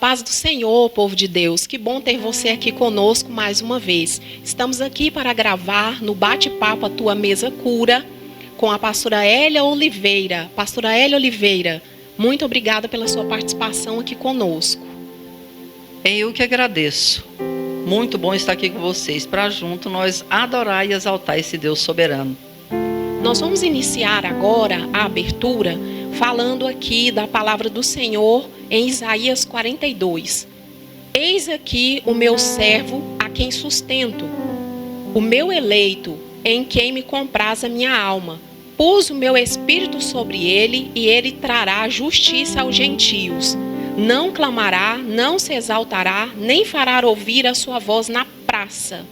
paz do Senhor, povo de Deus. Que bom ter você aqui conosco mais uma vez. Estamos aqui para gravar no Bate-Papo A Tua Mesa Cura com a pastora Hélia Oliveira. Pastora Hélia Oliveira, muito obrigada pela sua participação aqui conosco. Eu que agradeço. Muito bom estar aqui com vocês, para junto nós adorar e exaltar esse Deus soberano. Nós vamos iniciar agora a abertura falando aqui da palavra do Senhor em Isaías 42. Eis aqui o meu servo a quem sustento, o meu eleito em quem me compraz a minha alma. Pus o meu espírito sobre ele e ele trará justiça aos gentios. Não clamará, não se exaltará, nem fará ouvir a sua voz na praça.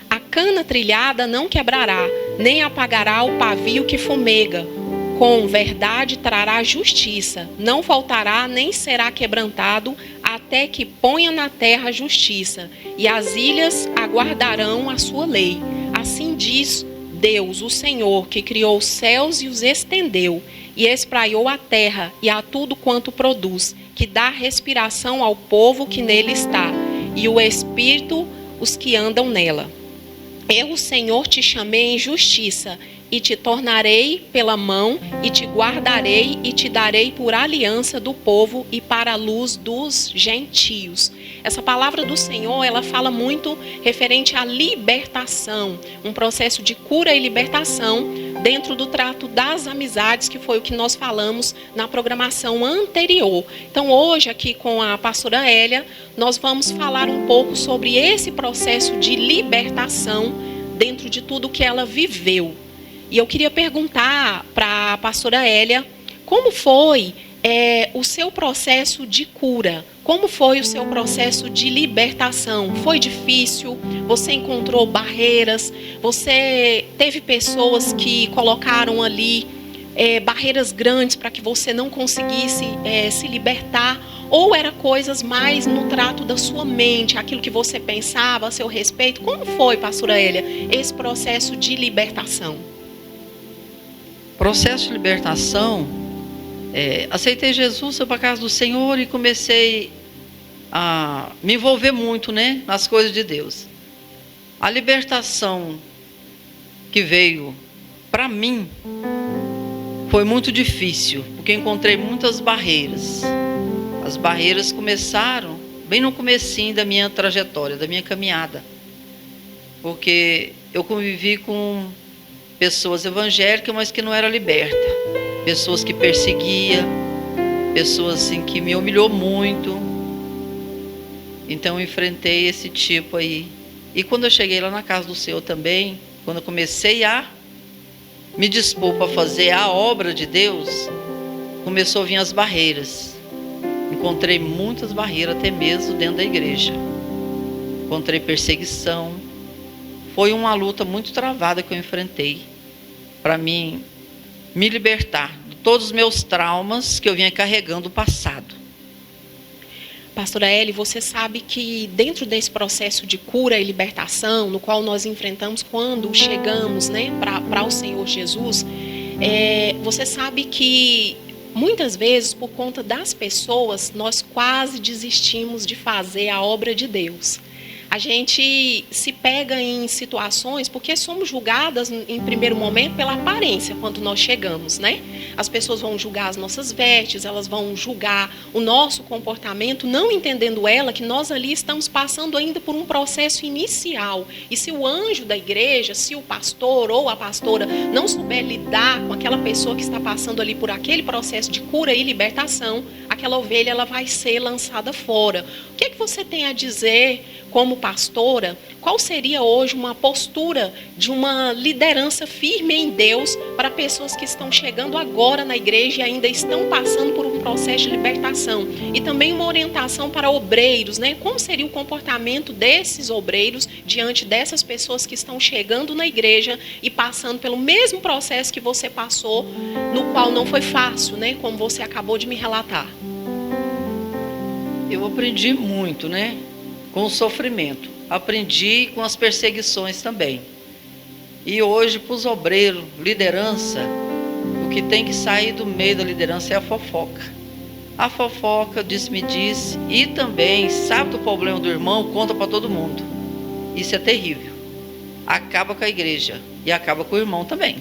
A cana trilhada não quebrará, nem apagará o pavio que fumega. Com verdade trará justiça, não faltará nem será quebrantado, até que ponha na terra a justiça, e as ilhas aguardarão a sua lei. Assim diz Deus, o Senhor, que criou os céus e os estendeu, e espraiou a terra e a tudo quanto produz, que dá respiração ao povo que nele está, e o espírito os que andam nela. Eu, o Senhor, te chamei em justiça, e te tornarei pela mão, e te guardarei, e te darei por aliança do povo e para a luz dos gentios. Essa palavra do Senhor, ela fala muito referente à libertação, um processo de cura e libertação dentro do trato das amizades, que foi o que nós falamos na programação anterior. Então, hoje, aqui com a pastora Hélia, nós vamos falar um pouco sobre esse processo de libertação dentro de tudo que ela viveu. E eu queria perguntar para a pastora Hélia, como foi o seu processo de cura? Como foi o seu processo de libertação? Foi difícil? Você encontrou barreiras? Você teve pessoas que colocaram ali barreiras grandes para que você não conseguisse se libertar? Ou era coisas mais no trato da sua mente, aquilo que você pensava a seu respeito? Como foi, pastora Hélia, esse processo de libertação? Processo de libertação, aceitei Jesus, fui para a casa do Senhor e comecei a me envolver muito, nas coisas de Deus. A libertação que veio para mim foi muito difícil, porque encontrei muitas barreiras. As barreiras começaram bem no comecinho da minha trajetória, da minha caminhada, porque eu convivi com pessoas evangélicas, mas que não era liberta, pessoas que perseguia, pessoas assim que me humilhou muito. Então eu enfrentei esse tipo aí. E quando eu cheguei lá na casa do Senhor também, quando eu comecei a me dispor para fazer a obra de Deus, começou a vir as barreiras. Encontrei muitas barreiras, até mesmo dentro da igreja. Encontrei perseguição. Foi uma luta muito travada que eu enfrentei para mim me libertar de todos os meus traumas que eu vinha carregando do passado. Pastora Hélia, você sabe que dentro desse processo de cura e libertação, no qual nós enfrentamos quando chegamos para o Senhor Jesus, você sabe que muitas vezes, por conta das pessoas, nós quase desistimos de fazer a obra de Deus. A gente se pega em situações porque somos julgadas em primeiro momento pela aparência quando nós chegamos, As pessoas vão julgar as nossas vestes, elas vão julgar o nosso comportamento, não entendendo que nós ali estamos passando ainda por um processo inicial. E se o anjo da igreja, se o pastor ou a pastora não souber lidar com aquela pessoa que está passando ali por aquele processo de cura e libertação, aquela ovelha ela vai ser lançada fora. O que você tem a dizer como pastora? Qual seria hoje uma postura de uma liderança firme em Deus para pessoas que estão chegando agora na igreja e ainda estão passando por um processo de libertação? E também uma orientação para obreiros, Como seria o comportamento desses obreiros diante dessas pessoas que estão chegando na igreja e passando pelo mesmo processo que você passou, no qual não foi fácil, Como você acabou de me relatar. Eu aprendi muito, com o sofrimento. Aprendi com as perseguições também. E hoje, para os obreiros, liderança, o que tem que sair do meio da liderança é a fofoca. A fofoca, disse-me-disse, e também, sabe do problema do irmão, conta para todo mundo. Isso é terrível. Acaba com a igreja e acaba com o irmão também.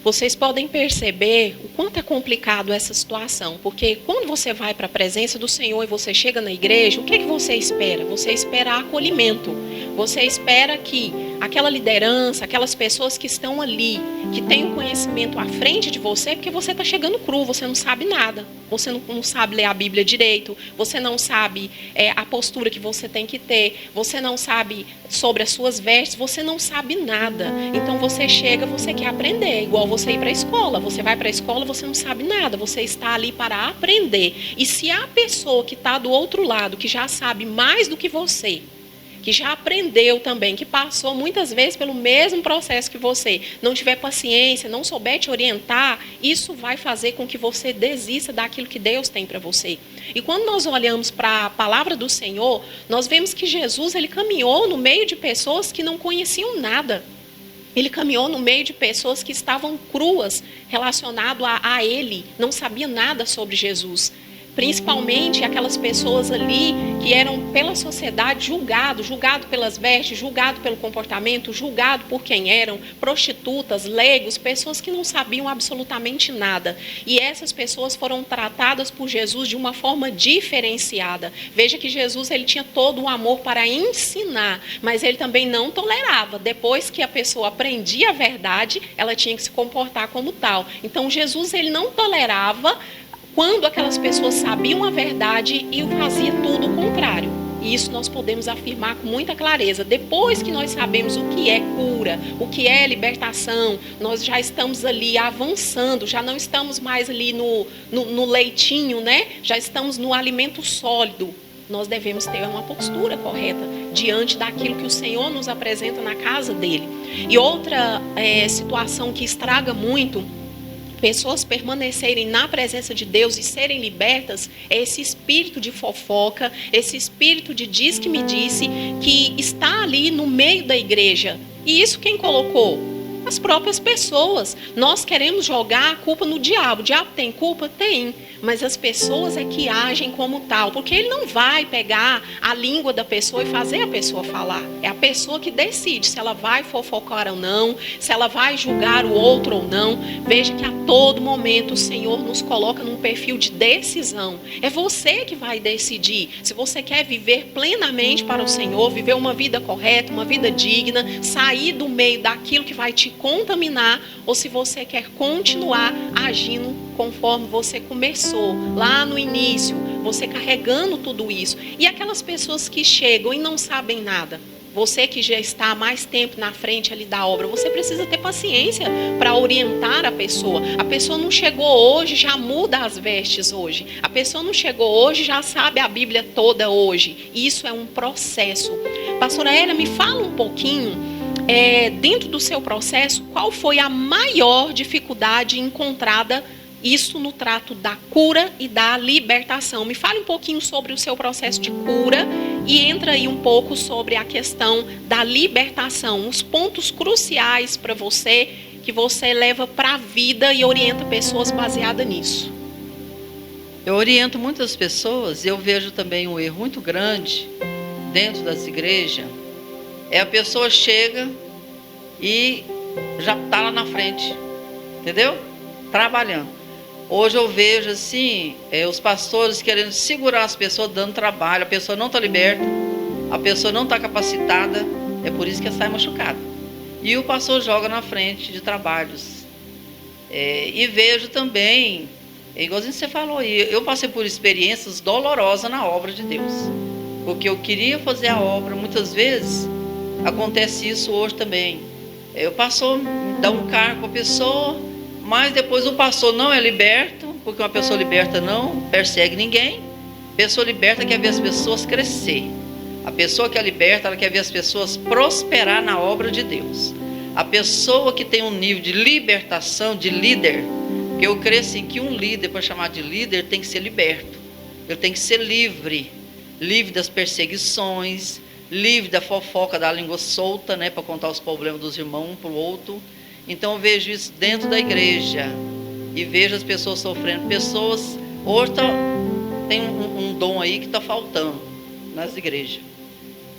Vocês podem perceber o quanto é complicado essa situação, porque quando você vai para a presença do Senhor e você chega na igreja, o que é que você espera? Você espera acolhimento. Você espera que aquela liderança, aquelas pessoas que estão ali, que têm o conhecimento à frente de você, porque você está chegando cru, você não sabe nada. Você não sabe ler a Bíblia direito, você não sabe a postura que você tem que ter, você não sabe sobre as suas vestes, você não sabe nada. Então você chega, você quer aprender, igual você ir para a escola. Você vai para a escola, você não sabe nada, você está ali para aprender. E se a pessoa que está do outro lado, que já sabe mais do que você, que já aprendeu também, que passou muitas vezes pelo mesmo processo que você, não tiver paciência, não souber te orientar, isso vai fazer com que você desista daquilo que Deus tem para você. E quando nós olhamos para a palavra do Senhor, nós vemos que Jesus, ele caminhou no meio de pessoas que não conheciam nada. Ele caminhou no meio de pessoas que estavam cruas, relacionado a ele, não sabia nada sobre Jesus. Principalmente aquelas pessoas ali que eram pela sociedade julgado pelas vestes, julgado pelo comportamento, julgado por quem eram, prostitutas, leigos, pessoas que não sabiam absolutamente nada. E essas pessoas foram tratadas por Jesus de uma forma diferenciada. Veja que Jesus, ele tinha todo o amor para ensinar, mas ele também não tolerava. Depois que a pessoa aprendia a verdade, ela tinha que se comportar como tal. Então Jesus, ele não tolerava quando aquelas pessoas sabiam a verdade e fazia tudo o contrário. E isso nós podemos afirmar com muita clareza. Depois que nós sabemos o que é cura, o que é libertação, nós já estamos ali avançando, já não estamos mais ali no leitinho, né? Já estamos no alimento sólido. Nós devemos ter uma postura correta diante daquilo que o Senhor nos apresenta na casa dele. E outra situação que estraga muito pessoas permanecerem na presença de Deus e serem libertas, é esse espírito de fofoca, esse espírito de diz que me disse, que está ali no meio da igreja. E isso quem colocou? As próprias pessoas. Nós queremos jogar a culpa no diabo. O diabo tem culpa? Tem. Mas as pessoas é que agem como tal. Porque ele não vai pegar a língua da pessoa e fazer a pessoa falar. É a pessoa que decide se ela vai fofocar ou não, se ela vai julgar o outro ou não. Veja que a todo momento o Senhor nos coloca num perfil de decisão. É você que vai decidir se você quer viver plenamente para o Senhor, viver uma vida correta, uma vida digna, sair do meio daquilo que vai te contaminar, ou se você quer continuar agindo conforme você começou lá no início, você carregando tudo isso. E aquelas pessoas que chegam e não sabem nada, você que já está há mais tempo na frente ali da obra, você precisa ter paciência para orientar a pessoa. A pessoa não chegou hoje, já muda as vestes hoje. A pessoa não chegou hoje, já sabe a Bíblia toda hoje. Isso é um processo. Pastora Hélia, me fala um pouquinho, dentro do seu processo, qual foi a maior dificuldade encontrada, isso no trato da cura e da libertação? Me fale um pouquinho sobre o seu processo de cura e entra aí um pouco sobre a questão da libertação, os pontos cruciais para você, que você leva para a vida e orienta pessoas baseadas nisso. Eu oriento muitas pessoas e eu vejo também um erro muito grande dentro das igrejas. A pessoa chega e já está lá na frente, entendeu? Trabalhando. Hoje eu vejo assim, os pastores querendo segurar as pessoas, dando trabalho, a pessoa não está liberta, a pessoa não está capacitada, é por isso que ela sai machucada. E o pastor joga na frente de trabalhos. E vejo também, igualzinho você falou aí, eu passei por experiências dolorosas na obra de Deus, porque eu queria fazer a obra, muitas vezes acontece isso hoje também. O pastor dá um cargo para a pessoa, mas depois o pastor não é liberto, porque uma pessoa liberta não persegue ninguém. Pessoa liberta quer ver as pessoas crescer. A pessoa que é liberta, ela quer ver as pessoas prosperar na obra de Deus. A pessoa que tem um nível de libertação, de líder, porque eu creio assim que um líder, para chamar de líder, tem que ser liberto. Ele tem que ser livre, livre das perseguições, livre da fofoca, da língua solta, né, para contar os problemas dos irmãos um para o outro. Então eu vejo isso dentro da igreja e vejo as pessoas sofrendo, pessoas Hoje tem um dom aí que está faltando nas igrejas.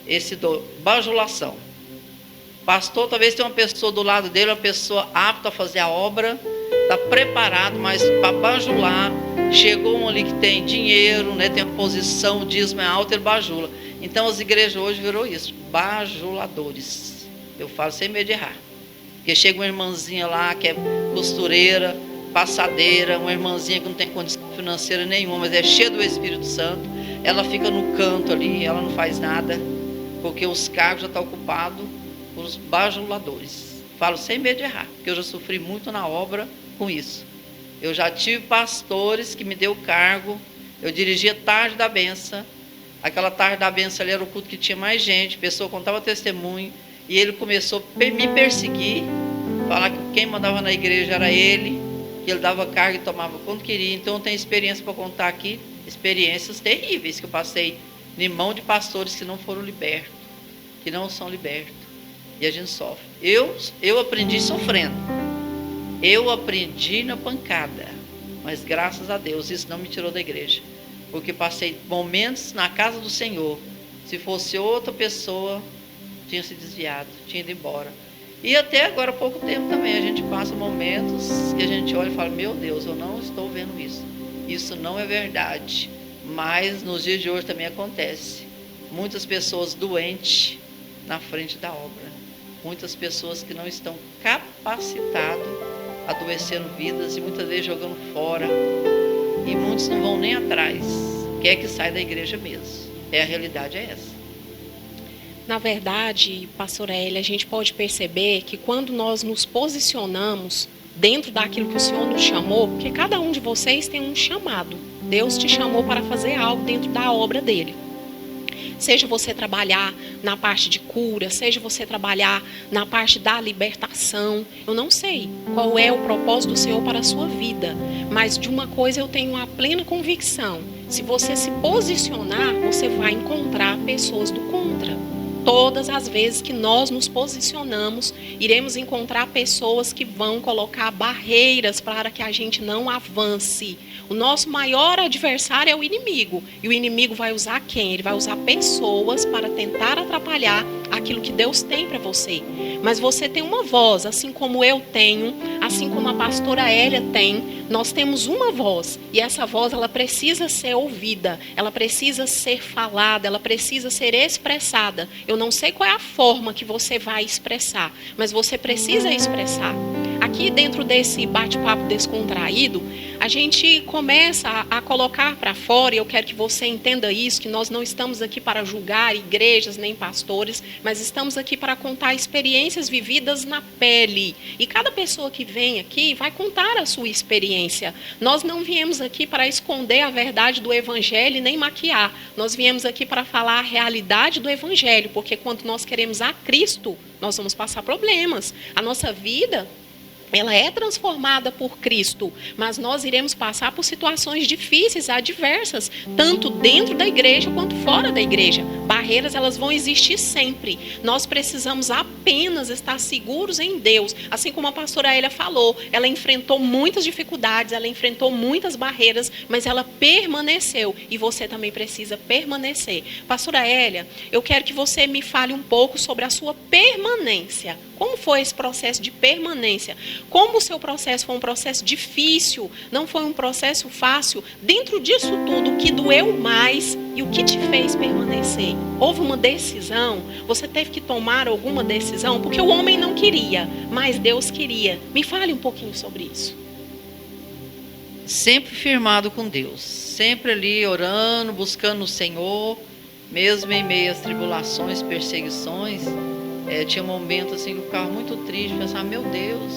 Esse dom, bajulação. Pastor, talvez tenha uma pessoa do lado dele, uma pessoa apta a fazer a obra, está preparado, mas para bajular, chegou um ali que tem dinheiro, né, tem uma posição, o dízimo é alto, ele bajula. Então as igrejas hoje virou isso, bajuladores. Eu falo sem medo de errar. Porque chega uma irmãzinha lá que é costureira, passadeira, uma irmãzinha que não tem condição financeira nenhuma, mas é cheia do Espírito Santo. Ela fica no canto ali, ela não faz nada, porque os cargos já estão ocupados por os bajuladores. Falo sem medo de errar, porque eu já sofri muito na obra com isso. Eu já tive pastores que me deu cargo, eu dirigia tarde da benção. Aquela tarde da benção ali era o culto que tinha mais gente, a pessoa contava testemunho, e ele começou a me perseguir, falar que quem mandava na igreja era ele, que ele dava cargo e tomava quando queria. Então eu tenho experiência para contar aqui, experiências terríveis que eu passei em mão de pastores que não foram libertos, que não são libertos, e a gente sofre. Eu aprendi sofrendo, eu aprendi na pancada, mas graças a Deus isso não me tirou da igreja, porque passei momentos na casa do Senhor. Se fosse outra pessoa, tinha se desviado, tinha ido embora. E até agora há pouco tempo também a gente passa momentos que a gente olha e fala: meu Deus, eu não estou vendo isso, isso não é verdade. Mas nos dias de hoje também acontece, muitas pessoas doentes na frente da obra, muitas pessoas que não estão capacitadas, adoecendo vidas e muitas vezes jogando fora, e muitos não vão nem atrás, quer que saia da igreja mesmo. A realidade é essa. Na verdade, pastora Elia, a gente pode perceber que quando nós nos posicionamos dentro daquilo que o Senhor nos chamou, porque cada um de vocês tem um chamado. Deus te chamou para fazer algo dentro da obra dele. Seja você trabalhar na parte de cura, seja você trabalhar na parte da libertação. Eu não sei qual é o propósito do Senhor para a sua vida, mas de uma coisa eu tenho a plena convicção: se você se posicionar, você vai encontrar pessoas do contra. Todas as vezes que nós nos posicionamos, iremos encontrar pessoas que vão colocar barreiras para que a gente não avance. O nosso maior adversário é o inimigo. E o inimigo vai usar quem? Ele vai usar pessoas para tentar atrapalhar aquilo que Deus tem para você. Mas você tem uma voz, assim como eu tenho, assim como a pastora Elia tem. Nós temos uma voz. E essa voz, ela precisa ser ouvida. Ela precisa ser falada. Ela precisa ser expressada. Eu não sei qual é a forma que você vai expressar, mas você precisa expressar. Aqui dentro desse bate-papo descontraído, a gente começa a colocar para fora, e eu quero que você entenda isso, que nós não estamos aqui para julgar igrejas nem pastores, mas estamos aqui para contar experiências vividas na pele. E cada pessoa que vem aqui vai contar a sua experiência. Nós não viemos aqui para esconder a verdade do evangelho nem maquiar. Nós viemos aqui para falar a realidade do evangelho, porque quando nós queremos a Cristo, nós vamos passar problemas. A nossa vida, ela é transformada por Cristo, mas nós iremos passar por situações difíceis, adversas, tanto dentro da igreja quanto fora da igreja. Barreiras, elas vão existir sempre. Nós precisamos apenas estar seguros em Deus. Assim como a pastora Elia falou, ela enfrentou muitas dificuldades, ela enfrentou muitas barreiras, mas ela permaneceu, e você também precisa permanecer. Pastora Elia, eu quero que você me fale um pouco sobre a sua permanência. Como foi esse processo de permanência? Como o seu processo foi um processo difícil, não foi um processo fácil? Dentro disso tudo, o que doeu mais e o que te fez permanecer? Houve uma decisão? Você teve que tomar alguma decisão? Porque o homem não queria, mas Deus queria. Me fale um pouquinho sobre isso. Sempre firmado com Deus, sempre ali orando, buscando o Senhor, mesmo em meio às tribulações, perseguições. Tinha momentos assim que eu ficava muito triste, pensava: meu Deus,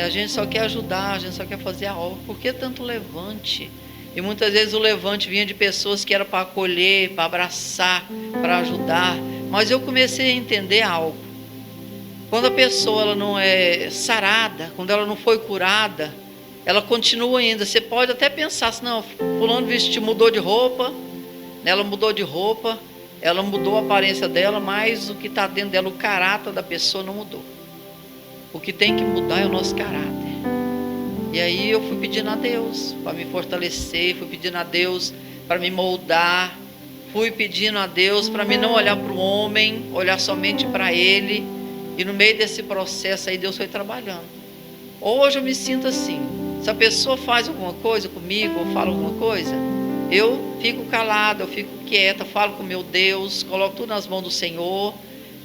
a gente só quer ajudar, a gente só quer fazer a obra, por que tanto levante? E muitas vezes o levante vinha de pessoas que era para acolher, para abraçar, para ajudar. Mas eu comecei a entender algo: quando a pessoa ela não é sarada, quando ela não foi curada, ela continua ainda. Você pode até pensar assim: não, fulano mudou de roupa, ela mudou de roupa, ela mudou a aparência dela, mas o que está dentro dela, o caráter da pessoa não mudou. O que tem que mudar é o nosso caráter. E aí eu fui pedindo a Deus para me fortalecer, fui pedindo a Deus para me moldar, fui pedindo a Deus para mim não olhar para o homem, olhar somente para Ele. E no meio desse processo aí Deus foi trabalhando. Hoje eu me sinto assim, se a pessoa faz alguma coisa comigo ou fala alguma coisa, eu fico calada, eu fico quieta, falo com meu Deus, coloco tudo nas mãos do Senhor,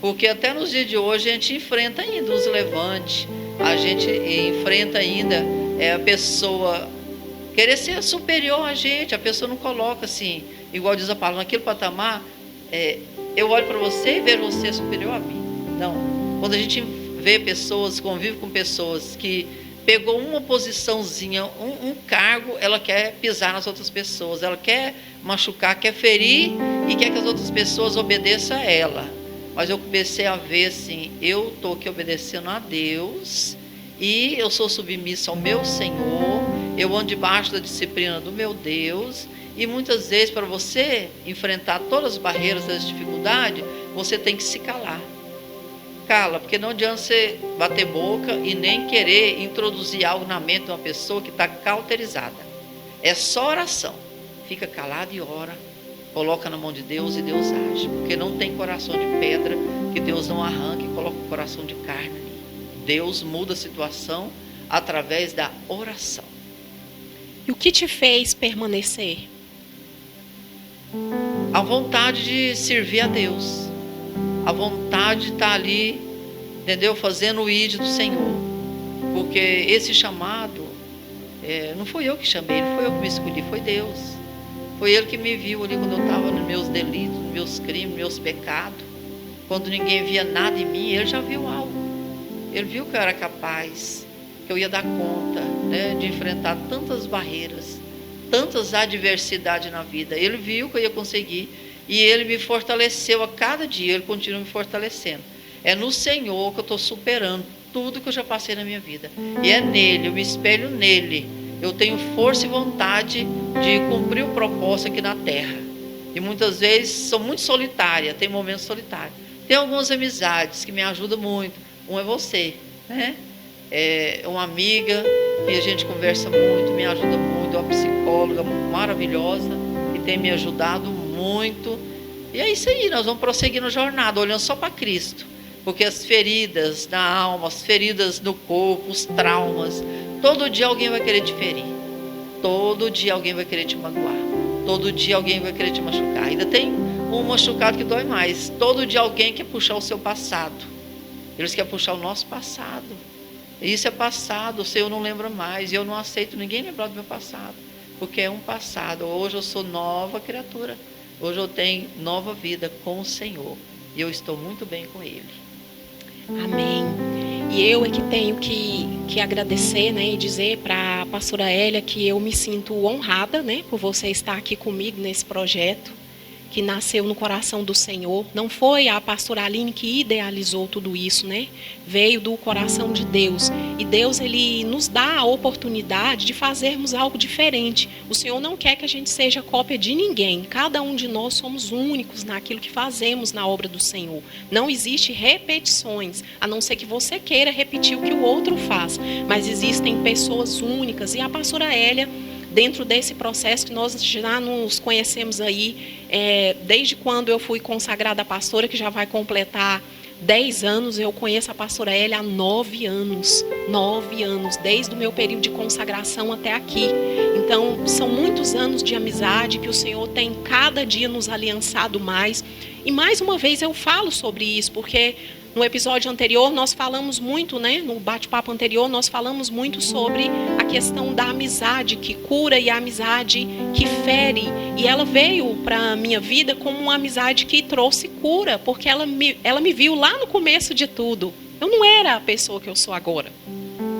porque até nos dias de hoje a gente enfrenta ainda os levantes, a gente enfrenta ainda a pessoa querer ser superior a gente, a pessoa não coloca assim, igual diz a palavra, naquele patamar, eu olho para você e vejo você superior a mim. Não, quando a gente vê pessoas, convive com pessoas que pegou uma posiçãozinha, um cargo, ela quer pisar nas outras pessoas, ela quer machucar, quer ferir e quer que as outras pessoas obedeçam a ela. Mas eu comecei a ver assim, eu estou aqui obedecendo a Deus e eu sou submissa ao meu Senhor, eu ando debaixo da disciplina do meu Deus. E muitas vezes, para você enfrentar todas as barreiras, das dificuldades, você tem que se calar. Cala, porque não adianta você bater boca e nem querer introduzir algo na mente de uma pessoa que está cauterizada. É só oração. Fica calado e ora, coloca na mão de Deus e Deus age. Porque não tem coração de pedra que Deus não arranque e coloca o coração de carne. Deus muda a situação através da oração. E o que te fez permanecer? A vontade de servir a Deus. A vontade de estar ali, entendeu? Fazendo o ID do Senhor. Porque esse chamado, não fui eu que chamei, não foi eu que me escolhi, foi Deus. Foi Ele que me viu ali quando eu estava nos meus delitos, nos meus crimes, nos meus pecados. Quando ninguém via nada em mim, Ele já viu algo. Ele viu que eu era capaz, que eu ia dar conta, né, de enfrentar tantas barreiras, tantas adversidades na vida. Ele viu que eu ia conseguir. E Ele me fortaleceu a cada dia, Ele continua me fortalecendo. É no Senhor que eu estou superando tudo que eu já passei na minha vida. E é nele, eu me espelho nele. Eu tenho força e vontade de cumprir o propósito aqui na terra. E muitas vezes sou muito solitária, tem momentos solitários. Tem algumas amizades que me ajudam muito. Um é você, né? É uma amiga que a gente conversa muito, me ajuda muito, é uma psicóloga maravilhosa que tem me ajudado muito. E é isso aí, nós vamos prosseguir na jornada, olhando só para Cristo. Porque as feridas na alma, as feridas no corpo, os traumas, todo dia alguém vai querer te ferir. Todo dia alguém vai querer te magoar. Todo dia alguém vai querer te machucar. Ainda tem um machucado que dói mais. Todo dia alguém quer puxar o seu passado. Eles querem puxar o nosso passado. Isso é passado, o Senhor não lembra mais. E eu não aceito ninguém lembrar do meu passado. Porque é um passado. Hoje eu sou nova criatura. Hoje eu tenho nova vida com o Senhor. E eu estou muito bem com Ele. Amém. E eu é que tenho que agradecer, né, e dizer para a pastora Hélia que eu me sinto honrada, né, por você estar aqui comigo nesse projeto que nasceu no coração do Senhor. Não foi a pastora Aline que idealizou tudo isso, né? Veio do coração de Deus. E Deus, Ele nos dá a oportunidade de fazermos algo diferente. O Senhor não quer que a gente seja cópia de ninguém. Cada um de nós somos únicos naquilo que fazemos na obra do Senhor. Não existe repetições, a não ser que você queira repetir o que o outro faz. Mas existem pessoas únicas. E a pastora Hélia, dentro desse processo que nós já nos conhecemos aí, desde quando eu fui consagrada pastora, que já vai completar 10 anos, eu conheço a pastora Hélia há 9 anos. 9 anos, desde o meu período de consagração até aqui. Então, são muitos anos de amizade que o Senhor tem cada dia nos aliançado mais. E mais uma vez eu falo sobre isso, porque no episódio anterior nós falamos muito, né? No bate-papo anterior nós falamos muito sobre a questão da amizade que cura e a amizade que fere. E ela veio para a minha vida como uma amizade que trouxe cura, porque ela me viu lá no começo de tudo. Eu não era a pessoa que eu sou agora.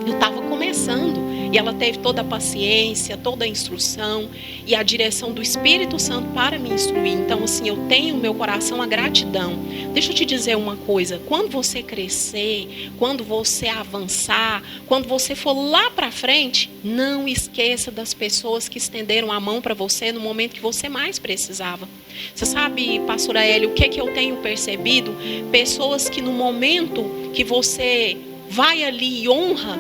Eu estava começando. E ela teve toda a paciência, toda a instrução e a direção do Espírito Santo para me instruir. Então, assim, eu tenho no meu coração a gratidão. Deixa eu te dizer uma coisa. Quando você crescer, quando você avançar, quando você for lá para frente, não esqueça das pessoas que estenderam a mão para você no momento que você mais precisava. Você sabe, pastora Hélia, o que eu tenho percebido? Pessoas que no momento que você vai ali e honra,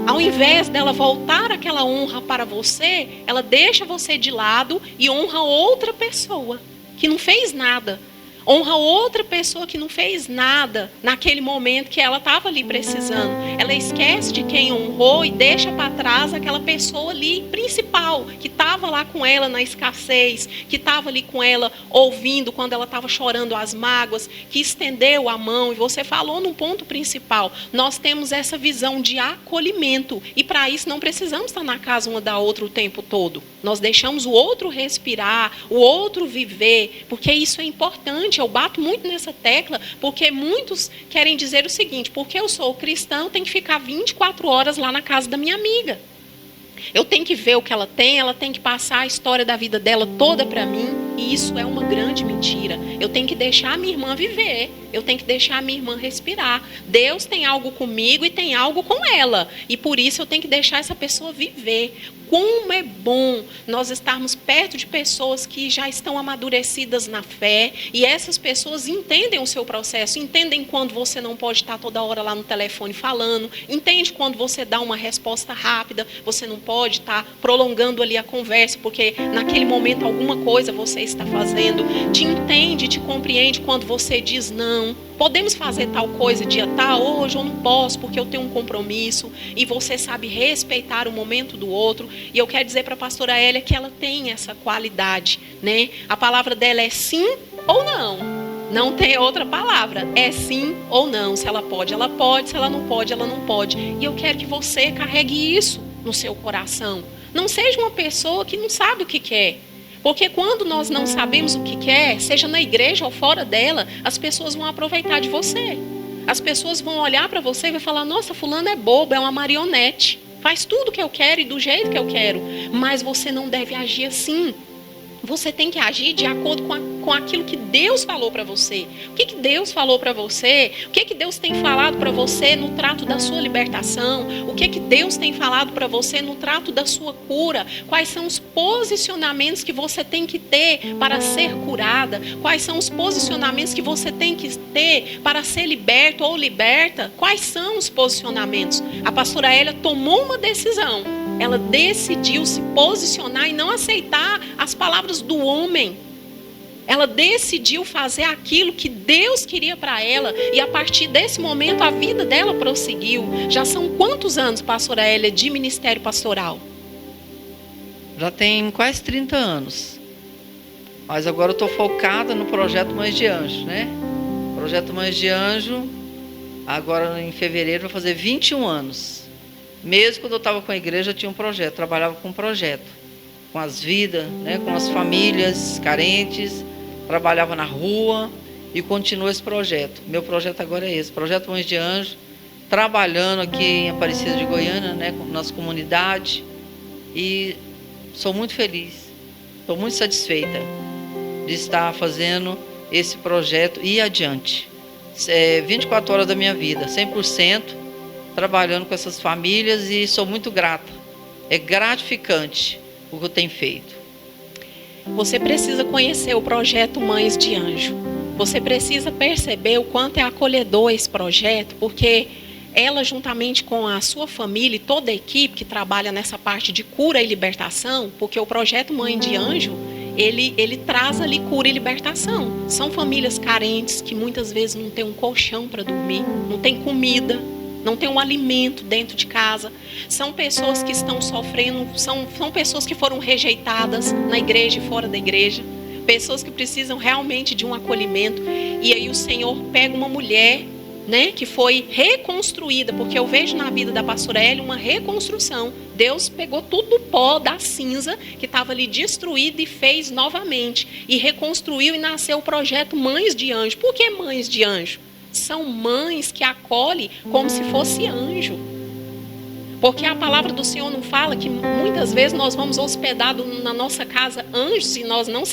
Ao invés dela voltar aquela honra para você, ela deixa você de lado e honra outra pessoa que não fez nada. Honra outra pessoa que não fez nada naquele momento que ela estava ali precisando. Ela esquece de quem honrou e deixa para trás aquela pessoa ali principal, que estava lá com ela na escassez, que estava ali com ela ouvindo quando ela estava chorando as mágoas, que estendeu a mão. E você falou num ponto principal. Nós temos essa visão de acolhimento e para isso não precisamos estar na casa uma da outra o tempo todo. Nós deixamos o outro respirar, o outro viver, porque isso é importante. Eu bato muito nessa tecla, porque muitos querem dizer o seguinte: porque eu sou cristão, eu tenho que ficar 24 horas lá na casa da minha amiga. Eu tenho que ver o que ela tem que passar a história da vida dela toda para mim, e isso é uma grande mentira. Eu tenho que deixar a minha irmã viver, eu tenho que deixar a minha irmã respirar. Deus tem algo comigo e tem algo com ela, e por isso eu tenho que deixar essa pessoa viver. Como é bom nós estarmos perto de pessoas que já estão amadurecidas na fé, e essas pessoas entendem o seu processo, entendem quando você não pode estar toda hora lá no telefone falando, entende quando você dá uma resposta rápida, você não pode estar prolongando ali a conversa, porque naquele momento alguma coisa você está fazendo, te entende, te compreende quando você diz não. Podemos fazer tal coisa dia tal, hoje eu não posso porque eu tenho um compromisso, e você sabe respeitar o momento do outro. E eu quero dizer para a pastora Hélia que ela tem essa qualidade, né? A palavra dela é sim ou não. Não tem outra palavra. É sim ou não. Se ela pode, ela pode. Se ela não pode, ela não pode. E eu quero que você carregue isso no seu coração. Não seja uma pessoa que não sabe o que quer. Porque quando nós não sabemos o que quer, seja na igreja ou fora dela, as pessoas vão aproveitar de você. As pessoas vão olhar para você e vão falar: nossa, fulano é bobo, é uma marionete. Faz tudo o que eu quero e do jeito que eu quero. Mas você não deve agir assim. Você tem que agir de acordo com aquilo que Deus falou para você. O que Deus falou para você? O que Deus tem falado para você no trato da sua libertação? O que Deus tem falado para você no trato da sua cura? Quais são os posicionamentos que você tem que ter para ser curada? Quais são os posicionamentos que você tem que ter para ser liberto ou liberta? Quais são os posicionamentos? A pastora Hélia tomou uma decisão. Ela decidiu se posicionar e não aceitar as palavras do homem. Ela decidiu fazer aquilo que Deus queria para ela. E a partir desse momento a vida dela prosseguiu. Já são quantos anos, pastora Hélia, de ministério pastoral? Já tem quase 30 anos. Mas agora eu estou focada no projeto Mães de Anjo, né? O projeto Mães de Anjo, agora em fevereiro, vai fazer 21 anos. Mesmo quando eu estava com a igreja, eu tinha um projeto, trabalhava com um projeto, com as vidas, né, com as famílias carentes, trabalhava na rua e continua esse projeto. Meu projeto agora é esse, Projeto Mães de Anjo, trabalhando aqui em Aparecida de Goiânia, né, nas comunidades, e sou muito feliz, estou muito satisfeita de estar fazendo esse projeto e ir adiante. 24 horas da minha vida, 100%, trabalhando com essas famílias, e sou muito grata. É gratificante o que eu tenho feito. Você precisa conhecer o projeto Mães de Anjo. Você precisa perceber o quanto é acolhedor esse projeto, porque ela, juntamente com a sua família e toda a equipe que trabalha nessa parte de cura e libertação, porque o projeto Mãe de Anjo, ele traz ali cura e libertação. São famílias carentes que muitas vezes não tem um colchão para dormir, não tem comida, não tem um alimento dentro de casa. São pessoas que estão sofrendo, são pessoas que foram rejeitadas na igreja e fora da igreja. Pessoas que precisam realmente de um acolhimento. E aí o Senhor pega uma mulher, né, que foi reconstruída, porque eu vejo na vida da pastora Hélia uma reconstrução. Deus pegou tudo do pó, da cinza, que estava ali destruído, e fez novamente. E reconstruiu, e nasceu o projeto Mães de Anjo. Por que Mães de Anjo? São mães que acolhem como se fosse anjo. Porque a palavra do Senhor não fala que muitas vezes nós vamos hospedados na nossa casa anjos e nós não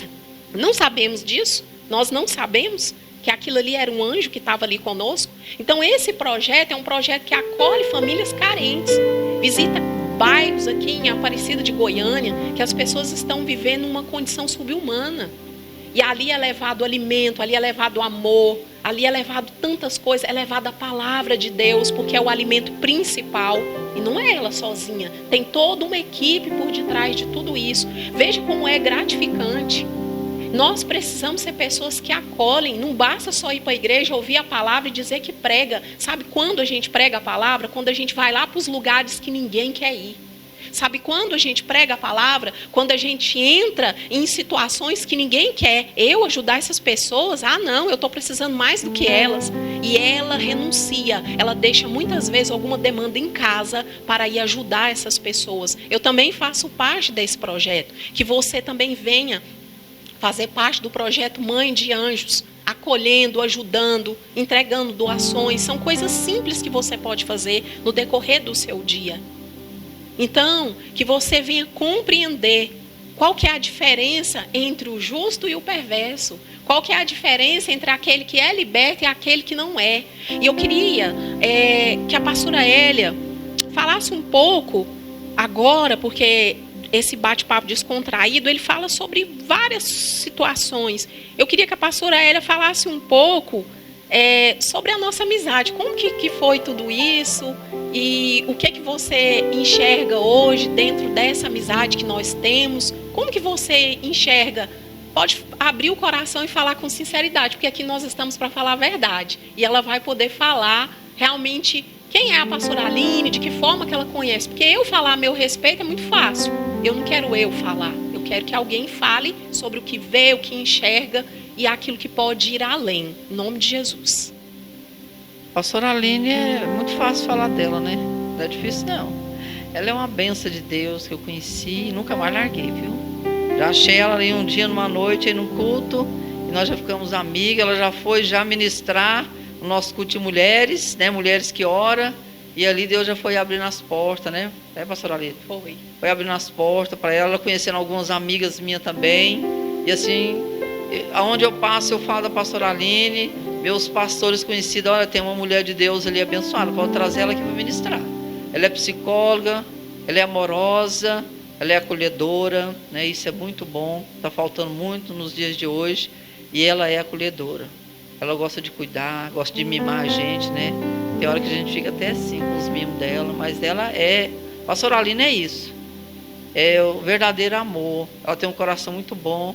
sabemos disso? Nós não sabemos que aquilo ali era um anjo que estava ali conosco? Então esse projeto é um projeto que acolhe famílias carentes. Visita bairros aqui em Aparecida de Goiânia que as pessoas estão vivendo uma condição subhumana. E ali é levado alimento, ali é levado amor, Ali é levado tantas coisas, é levada a palavra de Deus, porque é o alimento principal. E não é ela sozinha, tem toda uma equipe por detrás de tudo isso. Veja como é gratificante. Nós precisamos ser pessoas que acolhem. Não basta só ir para a igreja, ouvir a palavra e dizer que prega. Sabe quando a gente prega a palavra? Quando a gente vai lá para os lugares que ninguém quer ir. Sabe quando a gente prega a palavra? Quando a gente entra em situações que ninguém quer. Eu ajudar essas pessoas? Ah, não, eu estou precisando mais do que elas. E ela renuncia. Ela deixa muitas vezes alguma demanda em casa para ir ajudar essas pessoas. Eu também faço parte desse projeto. Que você também venha fazer parte do projeto Mãe de Anjos. Acolhendo, ajudando, entregando doações. São coisas simples que você pode fazer no decorrer do seu dia. Então, que você venha compreender qual que é a diferença entre o justo e o perverso. Qual que é a diferença entre aquele que é liberto e aquele que não é. E eu queria que a pastora Hélia falasse um pouco agora, porque esse bate-papo descontraído, ele fala sobre várias situações. Eu queria que a pastora Hélia falasse um pouco sobre a nossa amizade. Como que foi tudo isso? E o que você enxerga hoje dentro dessa amizade que nós temos? Como que você enxerga? Pode abrir o coração e falar com sinceridade, porque aqui nós estamos para falar a verdade. E ela vai poder falar realmente quem é a pastora Aline, de que forma que ela conhece. Porque eu falar a meu respeito é muito fácil. Eu não quero eu falar. Eu quero que alguém fale sobre o que vê, o que enxerga e aquilo que pode ir além. Em nome de Jesus. A pastora Aline é muito fácil falar dela, né? Não é difícil, não. Ela é uma benção de Deus que eu conheci e nunca mais larguei, viu? Já achei ela ali um dia, numa noite, aí num culto, e nós já ficamos amigas. Ela já foi ministrar o nosso culto de mulheres, né? Mulheres que oram. E ali Deus já foi abrindo as portas, né? É, pastora Aline? Foi abrindo as portas para ela, conhecendo algumas amigas minhas também. E assim, aonde eu passo, eu falo da pastora Aline. Meus pastores conhecidos, olha, tem uma mulher de Deus ali abençoada, pode trazer ela aqui para ministrar. Ela é psicóloga, ela é amorosa, ela é acolhedora, né? Isso é muito bom, está faltando muito nos dias de hoje. E ela é acolhedora. Ela gosta de cuidar, gosta de mimar a gente, né? Tem hora que a gente fica até assim com os mimos dela, mas ela é... Pastora Aline é isso. É o verdadeiro amor. Ela tem um coração muito bom.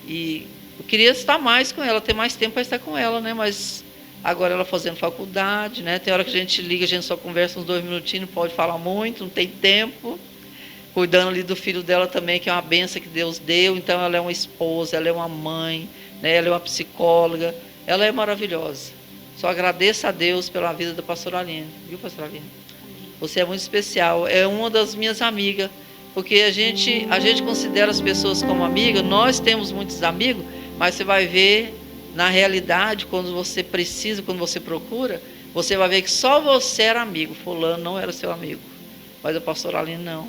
E eu queria estar mais com ela, ter mais tempo para estar com ela, né? Mas agora ela fazendo faculdade, né? Tem hora que a gente liga, a gente só conversa uns 2 minutinhos, não pode falar muito, não tem tempo. Cuidando ali do filho dela também, que é uma benção que Deus deu. Então ela é uma esposa, ela é uma mãe, né? Ela é uma psicóloga. Ela é maravilhosa. Só agradeço a Deus pela vida da pastora Aline. Viu, pastora Aline? Você é muito especial. É uma das minhas amigas. Porque a gente considera as pessoas como amigas. Nós temos muitos amigos, mas você vai ver, na realidade, quando você precisa, quando você procura, você vai ver que só você era amigo. Fulano não era seu amigo. Mas a pastora Aline não.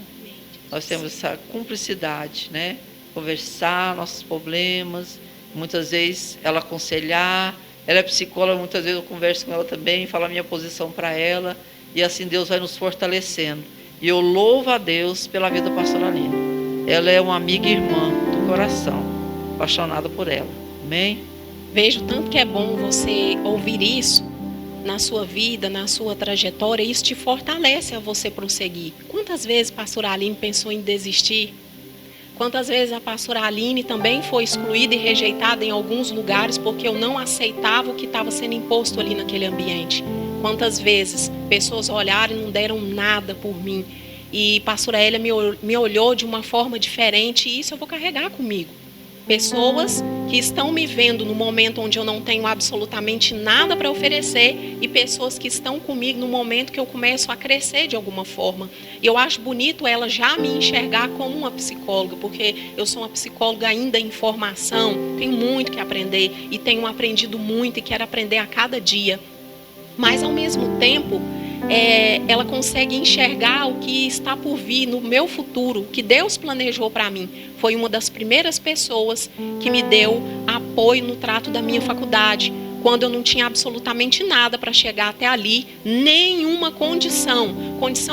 Nós temos essa cumplicidade, né? Conversar nossos problemas. Muitas vezes ela aconselhar. Ela é psicóloga, muitas vezes eu converso com ela também, falo a minha posição para ela. E assim Deus vai nos fortalecendo. E eu louvo a Deus pela vida da pastora Aline. Ela é uma amiga e irmã do coração, apaixonada por ela. Amém? Vejo tanto que é bom você ouvir isso na sua vida, na sua trajetória. Isso te fortalece a você prosseguir. Quantas vezes a pastora Aline pensou em desistir? Quantas vezes a pastora Aline também foi excluída e rejeitada em alguns lugares porque eu não aceitava o que estava sendo imposto ali naquele ambiente. Quantas vezes pessoas olharam e não deram nada por mim. E a pastora Hélia me olhou de uma forma diferente e isso eu vou carregar comigo. Pessoas que estão me vendo no momento onde eu não tenho absolutamente nada para oferecer e pessoas que estão comigo no momento que eu começo a crescer de alguma forma. E eu acho bonito ela já me enxergar como uma psicóloga, porque eu sou uma psicóloga ainda em formação, tenho muito que aprender e tenho aprendido muito e quero aprender a cada dia. Mas ao mesmo tempo, ela consegue enxergar o que está por vir no meu futuro, o que Deus planejou para mim. Foi uma das primeiras pessoas que me deu apoio no trato da minha faculdade. quando eu não tinha absolutamente nada para chegar até ali, nenhuma condição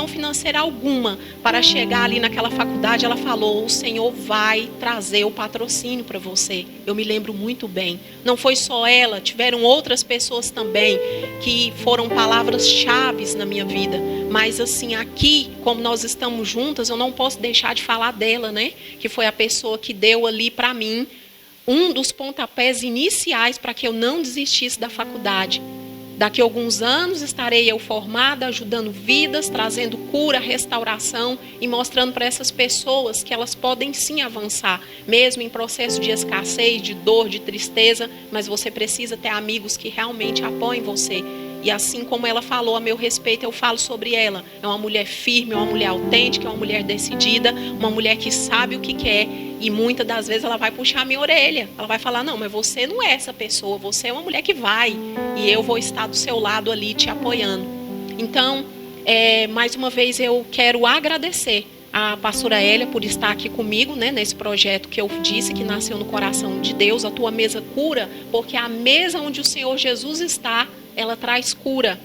financeira alguma para chegar ali naquela faculdade. Ela falou: o Senhor vai trazer o patrocínio para você. Eu me lembro muito bem. Não foi só ela, tiveram outras pessoas também que foram palavras-chave na minha vida. Mas assim, aqui, como nós estamos juntas, eu não posso deixar de falar dela, né? Que foi a pessoa que deu ali para mim um dos pontapés iniciais para que eu não desistisse da faculdade. Daqui a alguns anos estarei eu formada, ajudando vidas, trazendo cura, restauração e mostrando para essas pessoas que elas podem sim avançar, mesmo em processo de escassez, de dor, de tristeza, mas você precisa ter amigos que realmente apoiem você. E assim como ela falou a meu respeito, eu falo sobre ela. É uma mulher firme, uma mulher autêntica, uma mulher decidida, uma mulher que sabe o que quer. E muitas das vezes ela vai puxar a minha orelha. Ela vai falar: não, mas você não é essa pessoa, você é uma mulher que vai. E eu vou estar do seu lado ali te apoiando. Então, mais uma vez eu quero agradecer a pastora Hélia por estar aqui comigo, né, nesse projeto que eu disse que nasceu no coração de Deus, a tua mesa cura, porque a mesa onde o Senhor Jesus está, ela traz cura.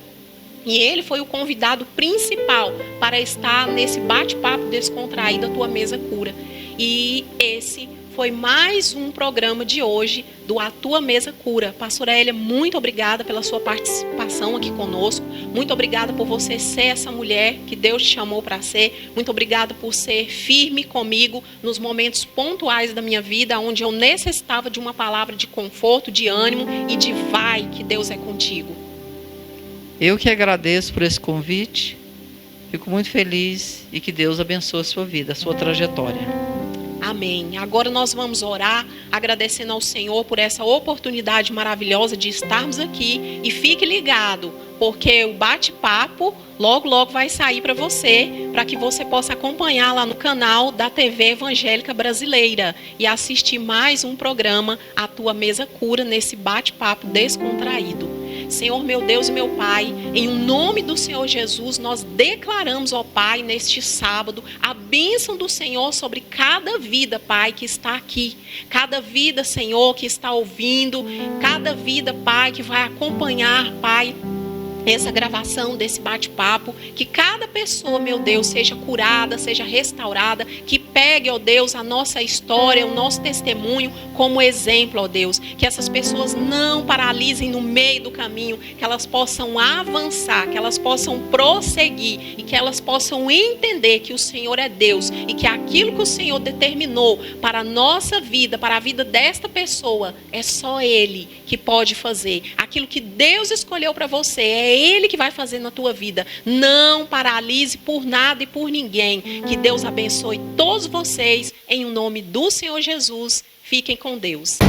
E ele foi o convidado principal para estar nesse bate-papo descontraído, a tua mesa cura. E esse foi mais um programa de hoje do A Tua Mesa Cura. Pastora Hélia, muito obrigada pela sua participação aqui conosco. Muito obrigada por você ser essa mulher que Deus te chamou para ser. Muito obrigada por ser firme comigo nos momentos pontuais da minha vida, onde eu necessitava de uma palavra de conforto, de ânimo e de vai, que Deus é contigo. Eu que agradeço por esse convite. Fico muito feliz e que Deus abençoe a sua vida, a sua trajetória. Amém. Agora nós vamos orar, agradecendo ao Senhor por essa oportunidade maravilhosa de estarmos aqui. E fique ligado, porque o bate-papo logo, logo vai sair para você, para que você possa acompanhar lá no canal da TV Evangélica Brasileira e assistir mais um programa, A Tua Mesa Cura, nesse bate-papo descontraído. Senhor, meu Deus e meu Pai, em nome do Senhor Jesus, nós declaramos, ó Pai, neste sábado, a bênção do Senhor sobre cada vida, Pai, que está aqui. Cada vida, Senhor, que está ouvindo, cada vida, Pai, que vai acompanhar, Pai, essa gravação desse bate-papo, que cada pessoa, meu Deus, seja curada, seja restaurada, que pegue, ó Deus, a nossa história, o nosso testemunho como exemplo, ó Deus, que essas pessoas não paralisem no meio do caminho, que elas possam avançar, que elas possam prosseguir e que elas possam entender que o Senhor é Deus e que aquilo que o Senhor determinou para a nossa vida, para a vida desta pessoa, é só Ele que pode fazer. Aquilo que Deus escolheu para você, é Ele que vai fazer na tua vida. Não paralise por nada e por ninguém. Que Deus abençoe todos vocês, em nome do Senhor Jesus. Fiquem com Deus.